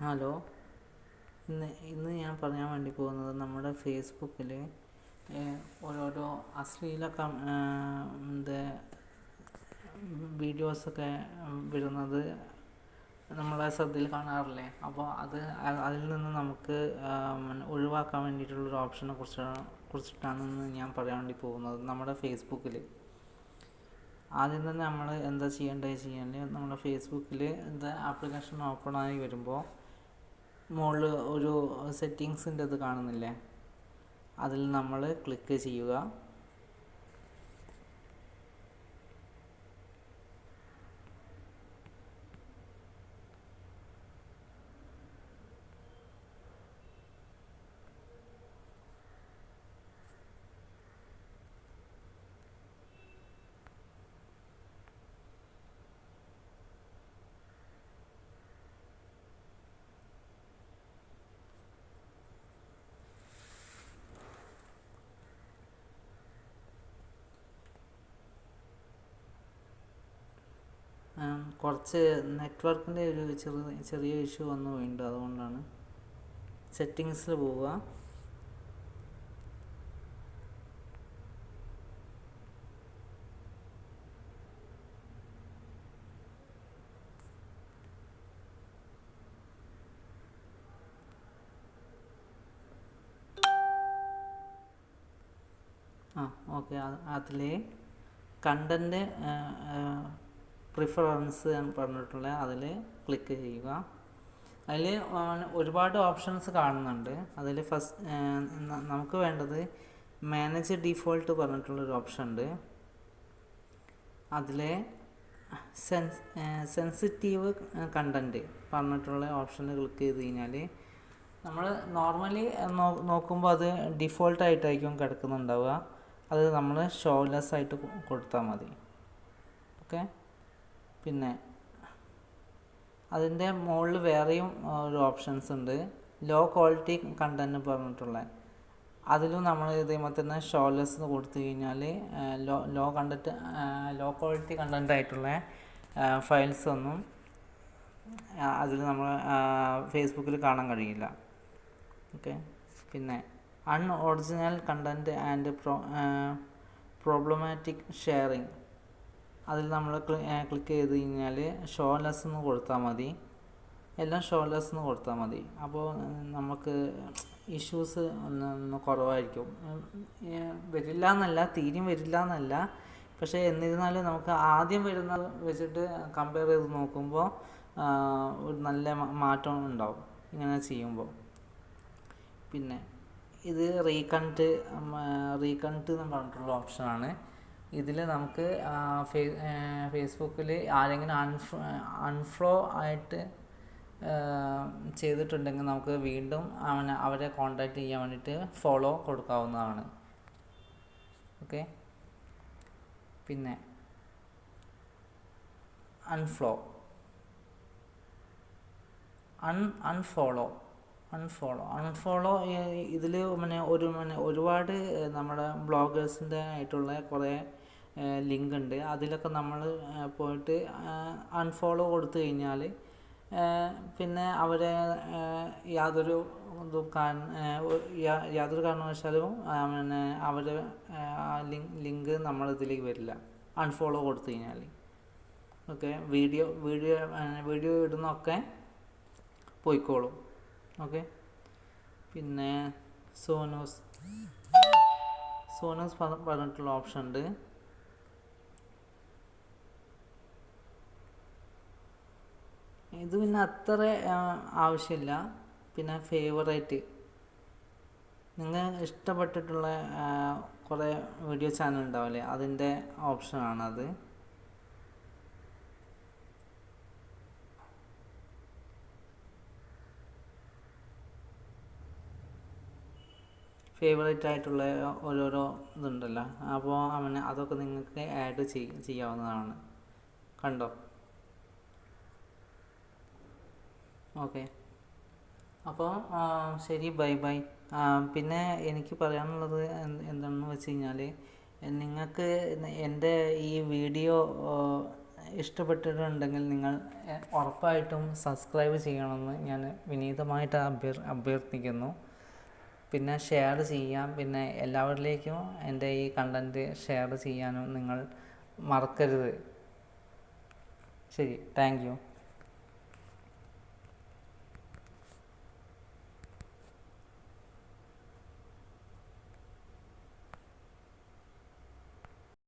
Hello. ഇന്ന് ഞാൻ പറയാൻ വേണ്ടി പോകുന്നത് നമ്മുടെ ഫേസ്ബുക്കിൽ ഓരോരോ അശ്ലീല എന്താ വീഡിയോസൊക്കെ വരുന്നത് നമ്മളെ ശ്രദ്ധയിൽ കാണാറില്ലേ. അപ്പോൾ അതിൽ നിന്ന് നമുക്ക് ഒഴിവാക്കാൻ വേണ്ടിയിട്ടുള്ളൊരു ഓപ്ഷനെ കുറിച്ചിട്ടാണ് ഇന്ന് ഞാൻ പറയാൻ വേണ്ടി പോകുന്നത്. നമ്മുടെ ഫേസ്ബുക്കിൽ ആദ്യം തന്നെ നമ്മൾ എന്താ ചെയ്യേണ്ടത് നമ്മുടെ ഫേസ്ബുക്കിൽ ആപ്ലിക്കേഷൻ ഓപ്പൺ ആയി വരുമ്പോൾ മുകളിൽ ഒരു സെറ്റിങ്സിൻ്റെ ഇത് കാണുന്നില്ലേ, അതിൽ നമ്മൾ ക്ലിക്ക് ചെയ്യുക. കുറച്ച് നെറ്റ്വർക്കിൻ്റെ ഒരു ചെറിയ ഇഷ്യൂ വന്നു പോയിട്ടുണ്ട്, അതുകൊണ്ടാണ്. സെറ്റിങ്സിൽ പോവുക. ഓക്കെ. അതിൽ കണ്ടൻറ്റ് പ്രിഫറൻസ് എന്ന് പറഞ്ഞിട്ടുള്ള അതിൽ ക്ലിക്ക് ചെയ്യുക. അതിൽ ഒരുപാട് ഓപ്ഷൻസ് കാണുന്നുണ്ട്. അതിൽ നമുക്ക് വേണ്ടത് മാനേജ് ഡിഫോൾട്ട് പറഞ്ഞിട്ടുള്ളൊരു ഓപ്ഷൻ ഉണ്ട്. അതിൽ സെൻസിറ്റീവ് കണ്ടൻറ്റ് പറഞ്ഞിട്ടുള്ള ഓപ്ഷനിൽ ക്ലിക്ക് ചെയ്ത് കഴിഞ്ഞാൽ നമ്മൾ നോർമലി നോക്കുമ്പോൾ അത് ഡിഫോൾട്ടായിട്ടായിരിക്കും കിടക്കുന്നുണ്ടാവുക. അത് നമ്മൾ ഷോലെസ് ആയിട്ട് കൊടുത്താൽ മതി. ഓക്കെ. പിന്നെ അതിൻ്റെ മുകളിൽ വേറെയും ഒരു ഓപ്ഷൻസ് ഉണ്ട്, ലോ ക്വാളിറ്റി കണ്ടൻറ്റ് പറഞ്ഞിട്ടുള്ള. അതിലും നമ്മൾ ഇതേപോലെ തന്നെ ഷോലെസ് കൊടുത്തു കഴിഞ്ഞാൽ ലോ ക്വാളിറ്റി കണ്ടൻ്റ് ആയിട്ടുള്ള ഫയൽസ് ഒന്നും അതിൽ നമ്മൾ ഫേസ്ബുക്കിൽ കാണാൻ കഴിയില്ല. ഓക്കെ. പിന്നെ unoriginal content and problematic sharing, അതിൽ നമ്മൾ ക്ലിക്ക് ചെയ്ത് കഴിഞ്ഞാൽ ഷോലെസ് എന്ന് കൊടുത്താൽ മതി. എല്ലാം ഷോലെസ് എന്ന് കൊടുത്താൽ മതി. അപ്പോൾ നമുക്ക് ഇഷ്യൂസ് ഒന്ന് കുറവായിരിക്കും. വരില്ല എന്നല്ല, തീരെയും വരില്ല എന്നല്ല, പക്ഷേ എന്നിരുന്നാലും നമുക്ക് ആദ്യം വരുന്നത് വെച്ചിട്ട് കമ്പയർ ചെയ്ത് നോക്കുമ്പോൾ ഒരു നല്ല മാറ്റം ഉണ്ടാവും ഇങ്ങനെ ചെയ്യുമ്പോൾ. പിന്നെ ഇത് റീകണക്ട് എന്ന് പറഞ്ഞിട്ടുള്ള ഓപ്ഷനാണ്. ഇതിൽ നമുക്ക് ഫേസ്ബുക്കിൽ ആരെങ്കിലും അൺഫ്ലോ ആയിട്ട് ചെയ്തിട്ടുണ്ടെങ്കിൽ നമുക്ക് വീണ്ടും അവരെ കോൺടാക്റ്റ് ചെയ്യാൻ വേണ്ടിയിട്ട് ഫോളോ കൊടുക്കാവുന്നതാണ്. ഓക്കെ. പിന്നെ അൺഫോളോ ഇതിൽ ഒരുപാട് നമ്മുടെ ബ്ലോഗേഴ്സിൻ്റെ ആയിട്ടുള്ള കുറേ ലിങ്ക് ഉണ്ട്. അതിലൊക്കെ നമ്മൾ പോയിട്ട് അൺഫോളോ കൊടുത്തു കഴിഞ്ഞാൽ പിന്നെ അവരെ യാതൊരു കാരണവശാലും അവരെ ലിങ്ക് നമ്മളിതിലേക്ക് വരില്ല, അൺഫോളോ കൊടുത്തു കഴിഞ്ഞാൽ. ഓക്കെ. വീഡിയോ ഇടുന്നൊക്കെ പോയിക്കോളും. ഓക്കെ. പിന്നെ സോനൂസ് പറഞ്ഞിട്ടുള്ള ഓപ്ഷൻ ഉണ്ട്. ഇത് പിന്നെ അത്ര ആവശ്യമില്ല. പിന്നെ ഫേവറേറ്റ്, നിങ്ങൾ ഇഷ്ടപ്പെട്ടിട്ടുള്ള കുറേ വീഡിയോ ചാനൽ ഉണ്ടാവില്ലേ, അതിൻ്റെ ഓപ്ഷനാണത്. ഫേവറേറ്റ് ആയിട്ടുള്ള ഓരോരോ ഇതുണ്ടല്ലോ, അപ്പോൾ അതൊക്കെ നിങ്ങൾക്ക് ആഡ് ചെയ്യാവുന്നതാണ്. കണ്ടോ? ഓക്കെ. അപ്പോൾ ശരി, ബൈ. പിന്നെ എനിക്ക് പറയാനുള്ളത് എന്താണെന്ന് വെച്ച് കഴിഞ്ഞാൽ, നിങ്ങൾക്ക് എൻ്റെ ഈ വീഡിയോ ഇഷ്ടപ്പെട്ടിട്ടുണ്ടെങ്കിൽ നിങ്ങൾ ഉറപ്പായിട്ടും സബ്സ്ക്രൈബ് ചെയ്യണമെന്ന് ഞാൻ വിനീതമായിട്ട് അഭ്യർത്ഥിക്കുന്നു. പിന്നെ ഷെയർ ചെയ്യാം, പിന്നെ എല്ലാവരിലേക്കും എൻ്റെ ഈ കണ്ടൻറ്റ് ഷെയർ ചെയ്യാനും നിങ്ങൾ മറക്കരുത്. ശരി, താങ്ക് യു.